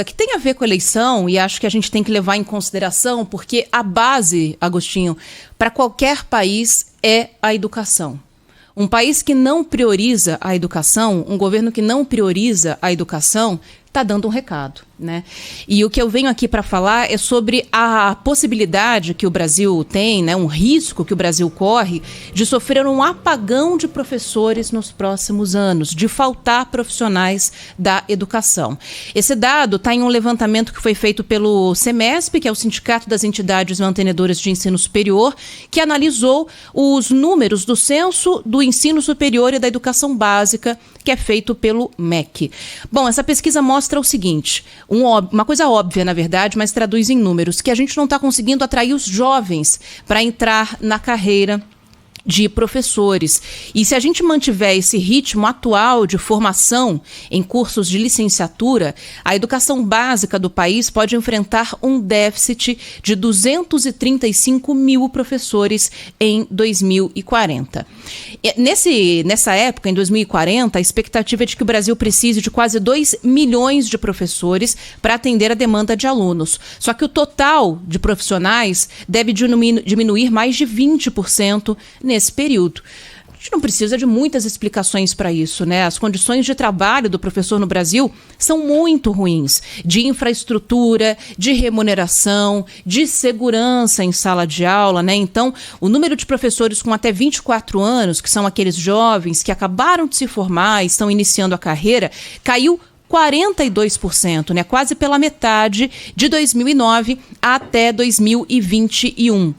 Que tem a ver com a eleição, e acho que a gente tem que levar em consideração, porque a base, Agostinho, para qualquer país é a educação. Um país que não prioriza a educação, um governo que não prioriza a educação, está dando um recado, né? E o que eu venho aqui para falar é sobre a possibilidade que o Brasil tem, né, um risco que o Brasil corre de sofrer um apagão de professores nos próximos anos, de faltar profissionais da educação. Esse dado está em um levantamento que foi feito pelo SEMESP, que é o Sindicato das Entidades Mantenedoras de Ensino Superior, que analisou os números do Censo do Ensino Superior e da Educação Básica, que é feito pelo MEC. Bom, essa pesquisa mostra o seguinte, uma coisa óbvia, na verdade, mas traduz em números, que a gente não está conseguindo atrair os jovens para entrar na carreira de professores. E se a gente mantiver esse ritmo atual de formação em cursos de licenciatura, a educação básica do país pode enfrentar um déficit de 235 mil professores em 2040. Nessa época, em 2040, a expectativa é de que o Brasil precise de quase 2 milhões de professores para atender a demanda de alunos. Só que o total de profissionais deve diminuir mais de 20% nesse período. A gente não precisa de muitas explicações para isso, né? As condições de trabalho do professor no Brasil são muito ruins, de infraestrutura, de remuneração, de segurança em sala de aula, né? Então, o número de professores com até 24 anos, que são aqueles jovens que acabaram de se formar e estão iniciando a carreira, caiu 42%, né? Quase pela metade de 2009 até 2021.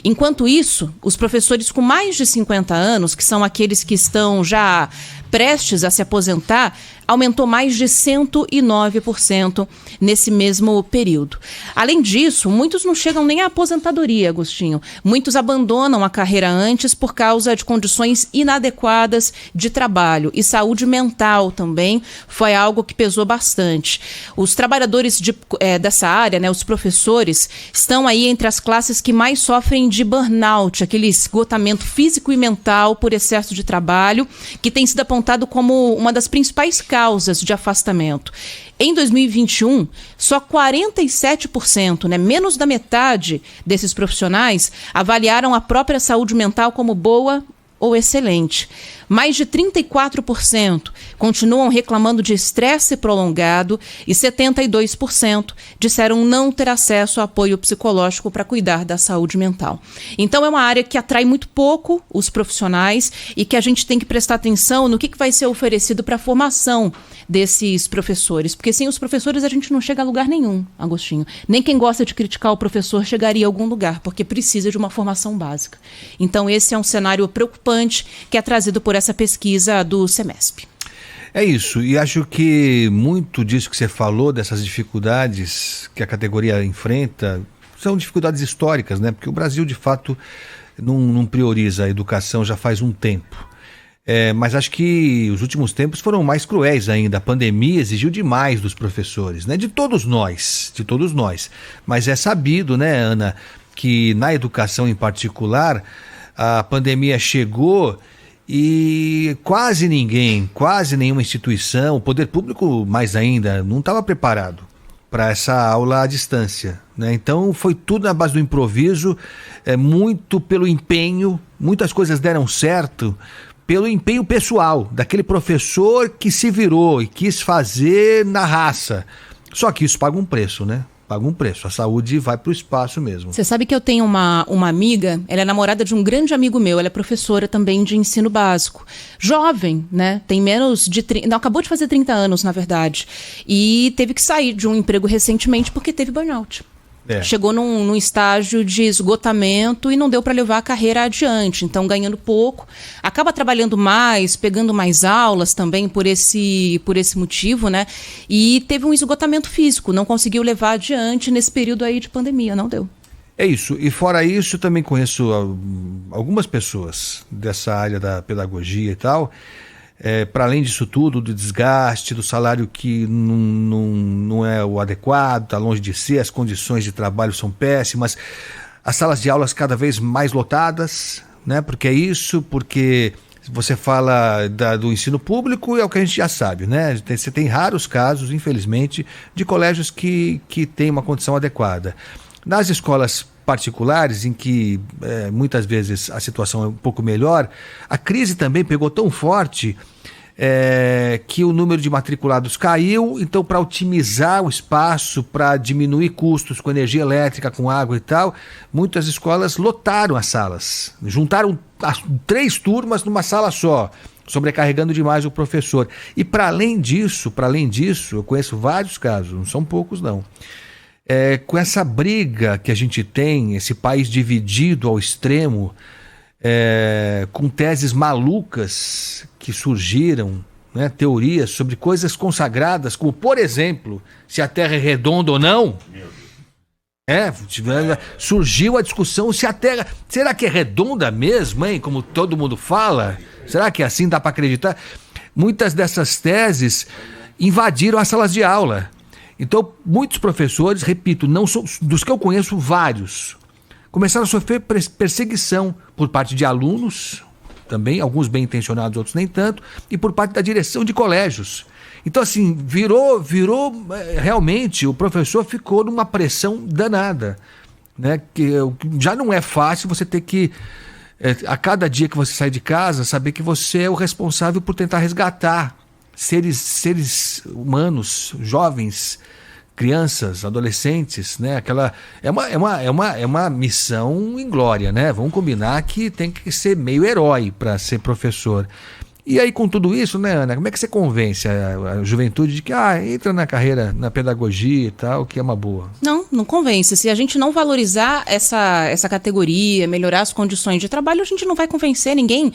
Enquanto isso, os professores com mais de 50 anos, que são aqueles que estão já prestes a se aposentar, aumentou mais de 109% nesse mesmo período. Além disso, muitos não chegam nem à aposentadoria, Agostinho. Muitos abandonam a carreira antes por causa de condições inadequadas de trabalho. E saúde mental também foi algo que pesou bastante. Os trabalhadores dessa área, né, os professores, estão aí entre as classes que mais sofrem de burnout, aquele esgotamento físico e mental por excesso de trabalho, que tem sido apontado como uma das principais causas de afastamento. Em 2021, só 47%, né, menos da metade desses profissionais, avaliaram a própria saúde mental como boa ou excelente. Mais de 34% continuam reclamando de estresse prolongado e 72% disseram não ter acesso a apoio psicológico para cuidar da saúde mental. Então é uma área que atrai muito pouco os profissionais e que a gente tem que prestar atenção no que vai ser oferecido para a formação desses professores, porque sem os professores a gente não chega a lugar nenhum, Agostinho. Nem quem gosta de criticar o professor chegaria a algum lugar, porque precisa de uma formação básica. Então esse é um cenário preocupante que é trazido por essa pesquisa do SEMESP. É isso, e acho que muito disso que você falou, dessas dificuldades que a categoria enfrenta, são dificuldades históricas, né? Porque o Brasil, de fato, não prioriza a educação já faz um tempo. Mas acho que os últimos tempos foram mais cruéis ainda. A pandemia exigiu demais dos professores, né? De todos nós. Mas é sabido, né, Ana, que na educação em particular, a pandemia chegou e quase nenhuma instituição, o poder público mais ainda, não estava preparado para essa aula à distância, né? Então foi tudo na base do improviso, muito pelo empenho, muitas coisas deram certo pelo empenho pessoal daquele professor que se virou e quis fazer na raça. Só que isso paga um preço, né? Paga um preço, a saúde vai para o espaço mesmo. Você sabe que eu tenho uma amiga, ela é namorada de um grande amigo meu, ela é professora também de ensino básico. Jovem, né? Tem menos de 30, não, acabou de fazer 30 anos, na verdade. E teve que sair de um emprego recentemente porque teve burnout. Chegou num estágio de esgotamento e não deu para levar a carreira adiante. Então, ganhando pouco, acaba trabalhando mais, pegando mais aulas também por esse motivo, né? E teve um esgotamento físico, não conseguiu levar adiante nesse período aí de pandemia, não deu. É isso. E fora isso, eu também conheço algumas pessoas dessa área da pedagogia e tal. Para além disso tudo, do desgaste, do salário que não é o adequado, está longe de ser, as condições de trabalho são péssimas, as salas de aulas cada vez mais lotadas, né? Porque Você fala do ensino público, é o que a gente já sabe, né? Você tem raros casos, infelizmente, de colégios que têm uma condição adequada. Nas escolas particulares, em que muitas vezes a situação é um pouco melhor, a crise também pegou tão forte que o número de matriculados caiu. Então, para otimizar o espaço, para diminuir custos com energia elétrica, com água e tal, muitas escolas lotaram as salas, juntaram 3 turmas numa sala só, sobrecarregando demais o professor. E para além disso, eu conheço vários casos, não são poucos não, com essa briga que a gente tem, esse país dividido ao extremo, com teses malucas que surgiram, né, teorias sobre coisas consagradas, como, por exemplo, se a Terra é redonda ou não. Surgiu a discussão se a Terra... Será que é redonda mesmo, hein? Como todo mundo fala? Será que é assim? Dá para acreditar? Muitas dessas teses invadiram as salas de aula. Então, muitos professores, repito, não são, dos que eu conheço, vários, começaram a sofrer perseguição por parte de alunos, também, alguns bem intencionados, outros nem tanto, e por parte da direção de colégios. Então, assim, virou realmente, o professor ficou numa pressão danada, né? Que já não é fácil você ter que, a cada dia que você sai de casa, saber que você é o responsável por tentar resgatar seres humanos, jovens, crianças, adolescentes, né? É uma missão inglória, né? Vamos combinar que tem que ser meio herói para ser professor. E aí, com tudo isso, né, Ana, como é que você convence a juventude de que entra na carreira, na pedagogia e tal, que é uma boa? Não convence. Se a gente não valorizar essa categoria, melhorar as condições de trabalho, a gente não vai convencer, ninguém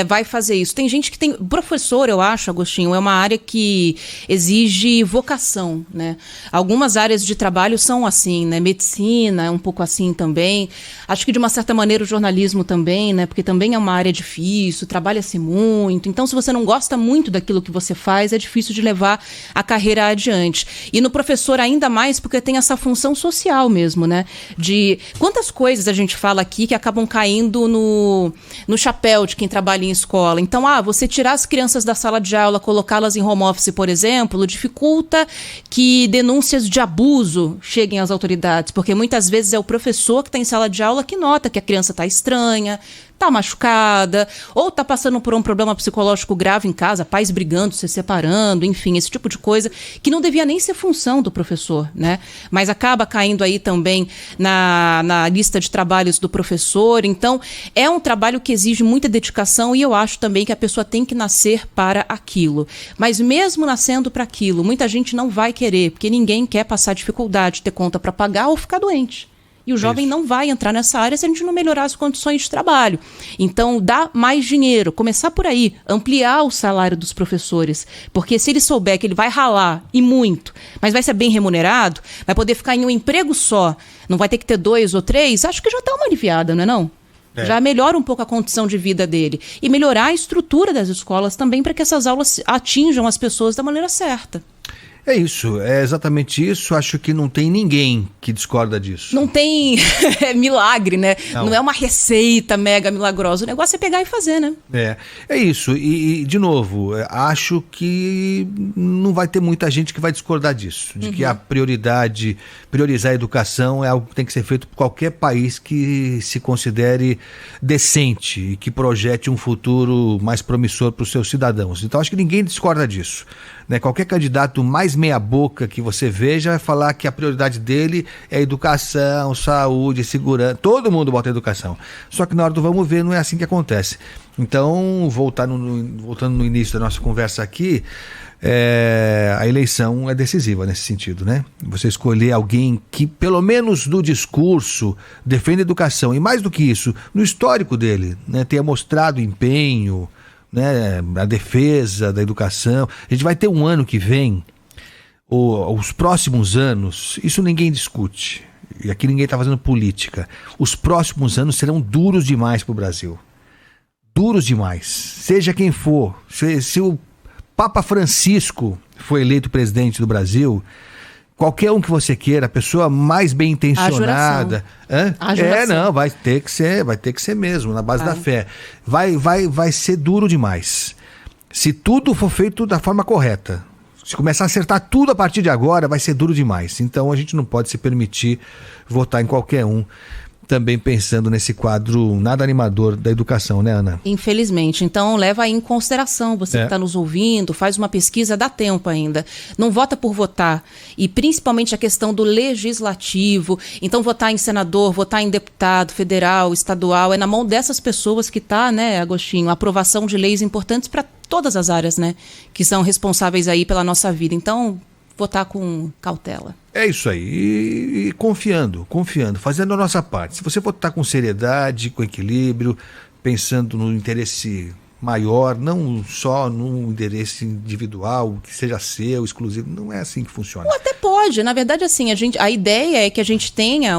vai fazer isso. Tem gente que tem... Professor, eu acho, Agostinho, é uma área que exige vocação, né? Algumas áreas de trabalho são assim, né? Medicina é um pouco assim também. Acho que, de uma certa maneira, o jornalismo também, né? Porque também é uma área difícil, trabalha-se muito. Então, se você não gosta muito daquilo que você faz, é difícil de levar a carreira adiante. E no professor ainda mais, porque tem essa função social mesmo, né? De quantas coisas a gente fala aqui que acabam caindo no chapéu de quem trabalha em escola. Então, você tirar as crianças da sala de aula, colocá-las em home office, por exemplo, dificulta que denúncias de abuso cheguem às autoridades, porque muitas vezes é o professor que está em sala de aula que nota que a criança está estranha, está machucada, ou está passando por um problema psicológico grave em casa, pais brigando, se separando, enfim, esse tipo de coisa que não devia nem ser função do professor, né? Mas acaba caindo aí também na lista de trabalhos do professor. Então, é um trabalho que exige muita dedicação e eu acho também que a pessoa tem que nascer para aquilo. Mas mesmo nascendo para aquilo, muita gente não vai querer, porque ninguém quer passar dificuldade, ter conta para pagar ou ficar doente. E o jovem não vai entrar nessa área se a gente não melhorar as condições de trabalho. Então, dá mais dinheiro, começar por aí, ampliar o salário dos professores. Porque se ele souber que ele vai ralar, e muito, mas vai ser bem remunerado, vai poder ficar em um emprego só, não vai ter que ter 2 ou 3, acho que já está uma aliviada, não é não? Já melhora um pouco a condição de vida dele. E melhorar a estrutura das escolas também para que essas aulas atinjam as pessoas da maneira certa. É isso, é exatamente isso. Acho que não tem ninguém que discorda disso. Não tem milagre, né? Não é uma receita mega milagrosa. O negócio é pegar e fazer, né? É isso. E de novo, acho que não vai ter muita gente que vai discordar disso. De que a priorizar a educação é algo que tem que ser feito por qualquer país que se considere decente e que projete um futuro mais promissor para os seus cidadãos. Então acho que ninguém discorda disso. Né? Qualquer candidato mais meia boca que você veja vai falar que a prioridade dele é educação, saúde, segurança. Todo mundo bota educação. Só que na hora do vamos ver não é assim que acontece. Então, voltando no início da nossa conversa aqui, a eleição é decisiva nesse sentido, né? Você escolher alguém que, pelo menos no discurso, defende a educação e, mais do que isso, no histórico dele, né, tenha mostrado empenho, né, a defesa da educação. A gente vai ter um ano que vem, os próximos anos, isso ninguém discute, e aqui ninguém está fazendo política, os próximos anos serão duros demais para o Brasil. Duros demais. Seja quem for, se o Papa Francisco foi eleito presidente do Brasil, qualquer um que você queira, a pessoa mais bem intencionada. Não, vai ter que ser mesmo, na base da fé. Vai ser duro demais. Se tudo for feito da forma correta, se começar a acertar tudo a partir de agora, vai ser duro demais. Então a gente não pode se permitir votar em qualquer um, também pensando nesse quadro nada animador da educação, né, Ana? Infelizmente. Então, leva aí em consideração, você que está nos ouvindo, faz uma pesquisa, dá tempo ainda. Não vota por votar. E principalmente a questão do legislativo. Então, votar em senador, votar em deputado federal, estadual, é na mão dessas pessoas que está, né, Agostinho, a aprovação de leis importantes para todas as áreas, né, que são responsáveis aí pela nossa vida. Então, votar com cautela. É isso aí, e confiando, fazendo a nossa parte. Se você votar com seriedade, com equilíbrio, pensando no interesse maior, não só no interesse individual, que seja seu, exclusivo, não é assim que funciona. Ou até pode, na verdade, assim, a ideia é que a gente tenha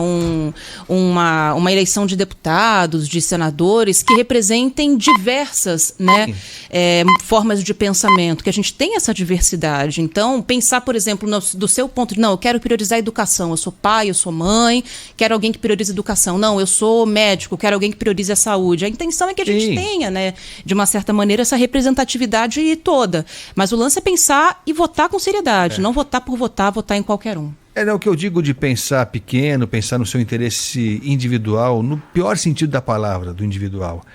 uma eleição de deputados, de senadores, que representem diversas, né, formas de pensamento, que a gente tenha essa diversidade. Então, pensar, por exemplo, do seu ponto de, não, eu quero priorizar a educação, eu sou pai, eu sou mãe, quero alguém que priorize a educação. Não, eu sou médico, quero alguém que priorize a saúde. A intenção é que a gente tenha, né, de uma certa maneira, essa representatividade toda. Mas o lance é pensar e votar com seriedade, não votar por votar, votar em qualquer um. O que eu digo de pensar pequeno, pensar no seu interesse individual, no pior sentido da palavra, do individual.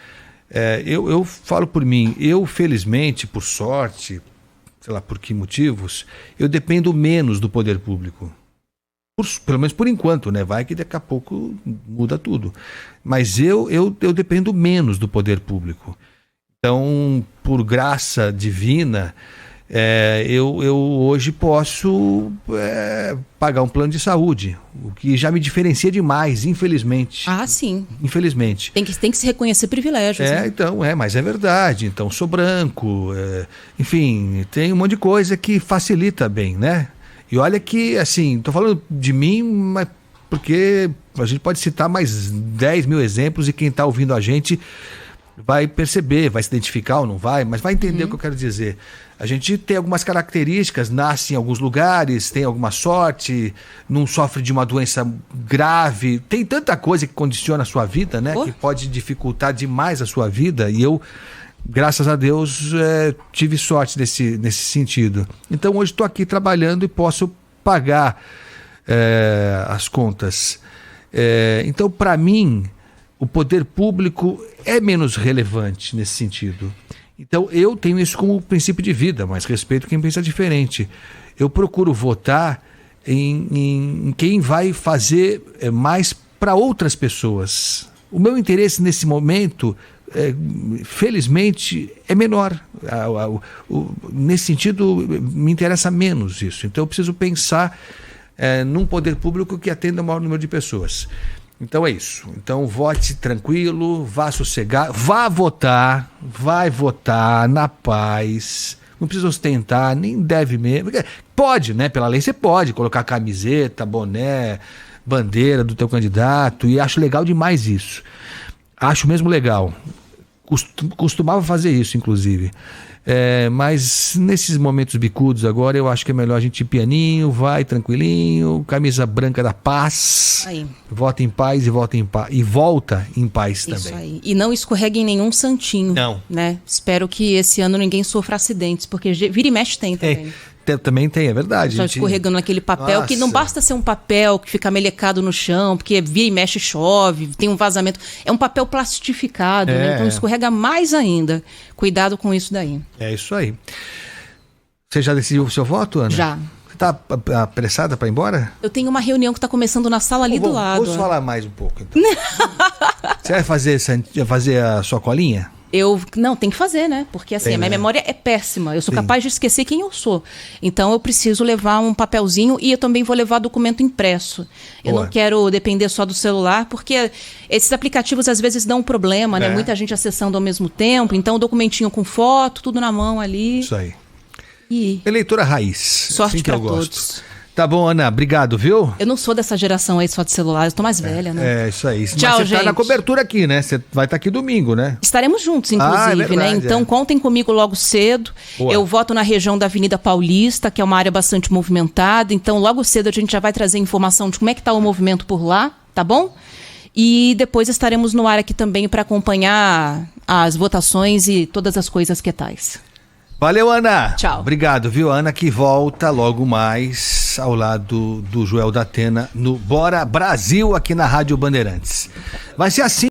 Eu falo por mim, eu felizmente, por sorte, sei lá por que motivos, eu dependo menos do poder público. Pelo menos por enquanto, né? Vai que daqui a pouco muda tudo. Mas eu dependo menos do poder público. Então, por graça divina, eu hoje posso pagar um plano de saúde, o que já me diferencia demais, infelizmente. Ah, sim. Infelizmente. Tem que se reconhecer privilégios. Né? Então, mas é verdade. Então, sou branco, enfim, tem um monte de coisa que facilita bem, né? E olha que, assim, estou falando de mim, mas porque a gente pode citar mais 10 mil exemplos e quem está ouvindo a gente vai perceber, vai se identificar ou não vai, mas vai entender o que eu quero dizer. A gente tem algumas características, nasce em alguns lugares, tem alguma sorte, não sofre de uma doença grave, tem tanta coisa que condiciona a sua vida, né? Que pode dificultar demais a sua vida, e eu, graças a Deus, tive sorte nesse sentido. Então hoje estou aqui trabalhando e posso pagar as contas. Então, para mim, o poder público é menos relevante nesse sentido. Então, eu tenho isso como princípio de vida, mas respeito quem pensa diferente. Eu procuro votar em quem vai fazer mais para outras pessoas. O meu interesse nesse momento, felizmente, é menor. Nesse sentido, me interessa menos isso. Então, eu preciso pensar num poder público que atenda o maior número de pessoas. Então é isso. Então vote tranquilo, vá sossegar, vai votar na paz. Não precisa ostentar, nem deve mesmo. Pode, né? Pela lei você pode colocar camiseta, boné, bandeira do teu candidato, e acho legal demais isso. Acho mesmo legal. Costumava fazer isso, inclusive. Mas nesses momentos bicudos agora, eu acho que é melhor a gente ir pianinho, vai tranquilinho, camisa branca da paz, aí. Vota em paz e volta em paz também. Isso aí. E não escorregue em nenhum santinho. Não. Né? Espero que esse ano ninguém sofra acidentes, porque vira e mexe tem também. Também tem, é verdade. Só escorregando naquele papel, que não basta ser um papel que fica melecado no chão, porque vira e mexe chove, tem um vazamento. É um papel plastificado, né? Então escorrega mais ainda. Cuidado com isso daí. É isso aí. Você já decidiu o seu voto, Ana? Já. Você está apressada para ir embora? Eu tenho uma reunião que está começando na sala ali do lado. Vamos falar mais um pouco, então. Você vai fazer a sua colinha? Não, tem que fazer, né? Porque assim, a minha memória é péssima. Eu sou capaz de esquecer quem eu sou. Então eu preciso levar um papelzinho e eu também vou levar documento impresso. Eu não quero depender só do celular, porque esses aplicativos às vezes dão um problema, né? Muita gente acessando ao mesmo tempo. Então o documentinho com foto, tudo na mão ali. Isso aí. Eleitora raiz. Sorte assim que para eu gosto. todos. Tá bom, Ana, obrigado, viu? Eu não sou dessa geração aí só de celular, eu tô mais velha, né? É, isso aí. Tchau, Mas você tá na gente. cobertura aqui, né? Você vai estar aqui domingo, né? Estaremos juntos, é inclusive, verdade, né? Então contem comigo logo cedo. Boa. Eu voto na região da Avenida Paulista, que é uma área bastante movimentada. Então logo cedo a gente já vai trazer informação de como é que tá o movimento por lá, tá bom? E depois estaremos no ar aqui também para acompanhar as votações e todas as coisas que tais. Valeu, Ana. Tchau. Obrigado, viu? Ana que volta logo mais ao lado do Joel da Atena no Bora Brasil aqui na Rádio Bandeirantes. Vai ser assim.